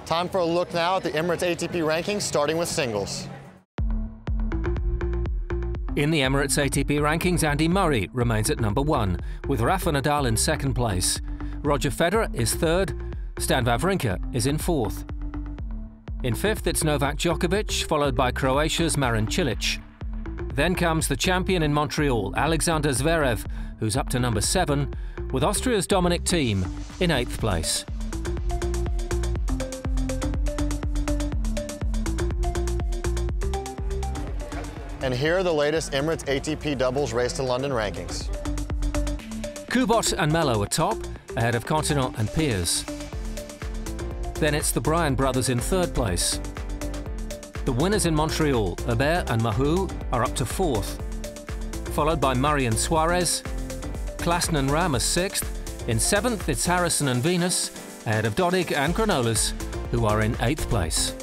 Time for a look now at the Emirates ATP rankings, starting with singles. In the Emirates ATP rankings, Andy Murray remains at number 1, with Rafa Nadal in 2nd place. Roger Federer is 3rd, Stan Wawrinka is in 4th. In 5th, it's Novak Djokovic, followed by Croatia's Marin Cilic. Then comes the champion in Montreal, Alexander Zverev, who's up to number 7, with Austria's Dominic Thiem in 8th place. And here are the latest Emirates ATP doubles race to London rankings. Kubot and Melo are top, ahead of Continent and Piers. Then it's the Bryan brothers in 3rd place. The winners in Montreal, Herbert and Mahut, are up to 4th, followed by Murray and Suarez. Klaassen and Ram are 6th. In 7th, it's Harrison and Venus, ahead of Dodig and Granollers, who are in 8th place.